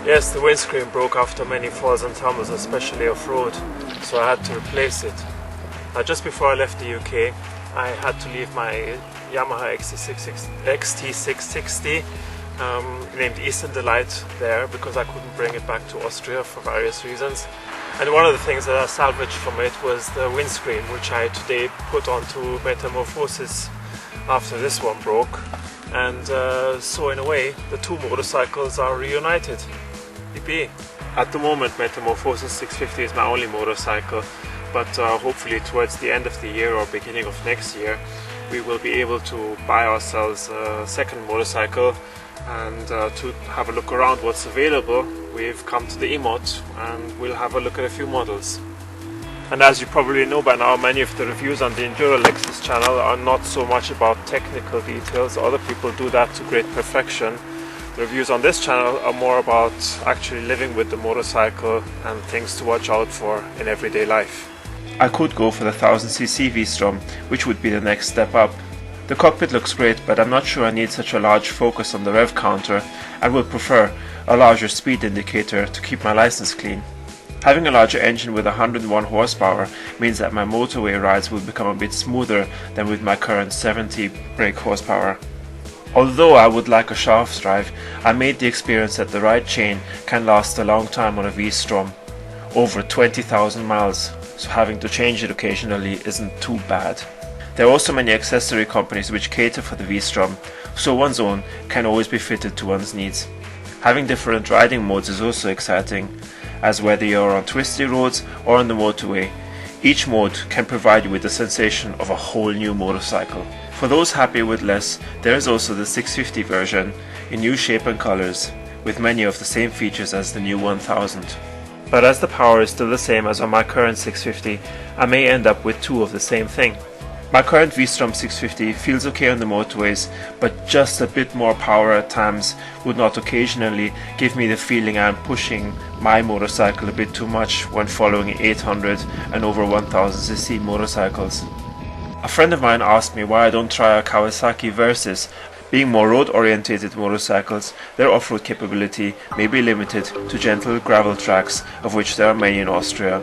Yes, the windscreen broke after many falls and tumbles, especially off-road, so I had to replace it. Just before I left the UK, I had to leave my Yamaha XT660 named Eastern Delight there because I couldn't bring it back to Austria for various reasons. And one of the things that I salvaged from it was the windscreen, which I today put onto Metamorphosis after this one broke. And so in a way, the two motorcycles are reunited. Yippee! At the moment, Metamorphosis 650 is my only motorcycle, but hopefully towards the end of the year or beginning of next year, we will be able to buy ourselves a second motorcycle and to have a look around what's available. We've come to the IMOT and we'll have a look at a few models. And as you probably know by now, many of the reviews on the Enduro Alexis channel are not so much about technical details. Other people do that to great perfection. The reviews on this channel are more about actually living with the motorcycle and things to watch out for in everyday life. I could go for the 1000cc V-Strom, which would be the next step up. The cockpit looks great, but I'm not sure I need such a large focus on the rev counter and would prefer a larger speed indicator to keep my license clean. Having a larger engine with 101 horsepower means that my motorway rides will become a bit smoother than with my current 70 brake horsepower. Although I would like a shaft drive, I made the experience that the ride chain can last a long time on a V-Strom, over 20,000 miles, so having to change it occasionally isn't too bad. There are also many accessory companies which cater for the V-Strom, so one's own can always be fitted to one's needs. Having different riding modes is also exciting, as whether you're on twisty roads or on the motorway, each mode can provide you with the sensation of a whole new motorcycle. For those happy with less, there is also the 650 version in new shape and colors, with many of the same features as the new 1000. But as the power is still the same as on my current 650, I may end up with two of the same thing. My current V-Strom 650 feels okay on the motorways, but just a bit more power at times would not occasionally give me the feeling I am pushing my motorcycle a bit too much when following 800 and over 1000cc motorcycles. A friend of mine asked me why I don't try a Kawasaki Versys. Being more road-orientated motorcycles, their off-road capability may be limited to gentle gravel tracks, of which there are many in Austria.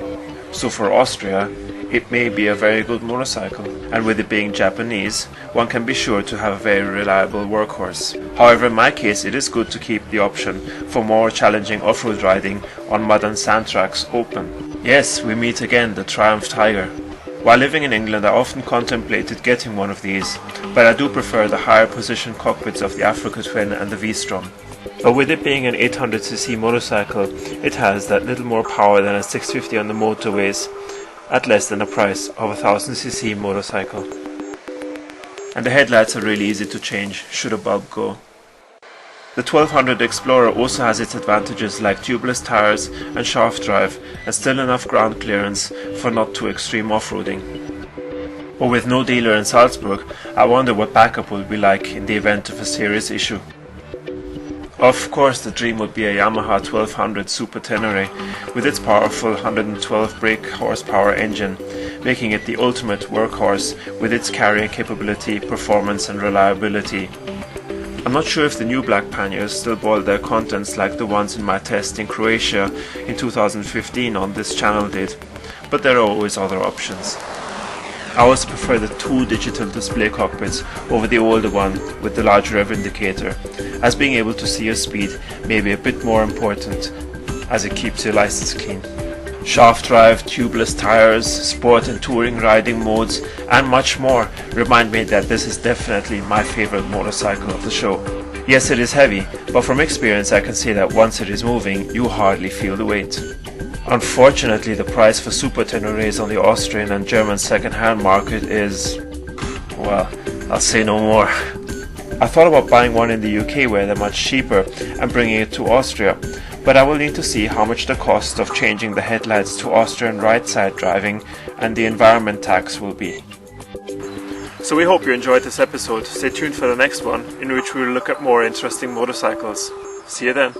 So for Austria, it may be a very good motorcycle, and with it being Japanese, one can be sure to have a very reliable workhorse. However, in my case, it is good to keep the option for more challenging off-road riding on mud and sand tracks open. Yes, we meet again, the Triumph Tiger. While living in England, I often contemplated getting one of these, but I do prefer the higher position cockpits of the Africa Twin and the V-Strom. But with it being an 800cc motorcycle, it has that little more power than a 650 on the motorways, at less than the price of a 1000cc motorcycle. And the headlights are really easy to change should a bulb go. The 1200 Explorer also has its advantages like tubeless tires and shaft drive, and still enough ground clearance for not too extreme off-roading. But with no dealer in Salzburg, I wonder what backup will be like in the event of a serious issue. Of course, the dream would be a Yamaha 1200 Super Tenere with its powerful 112 brake horsepower engine, making it the ultimate workhorse with its carrying capability, performance and reliability. I'm not sure if the new black panniers still boil their contents like the ones in my test in Croatia in 2015 on this channel did, but there are always other options. I always prefer the two digital display cockpits over the older one with the large rev indicator, as being able to see your speed may be a bit more important as it keeps your license clean. Shaft drive, tubeless tires, sport and touring riding modes and much more remind me that this is definitely my favorite motorcycle of the show. Yes, it is heavy, but from experience I can say that once it is moving, you hardly feel the weight. Unfortunately, the price for Super Teneres on the Austrian and German second-hand market is, well, I'll say no more. I thought about buying one in the UK where they're much cheaper and bringing it to Austria, but I will need to see how much the cost of changing the headlights to Austrian right-side driving and the environment tax will be. So we hope you enjoyed this episode. Stay tuned for the next one, in which we will look at more interesting motorcycles. See you then.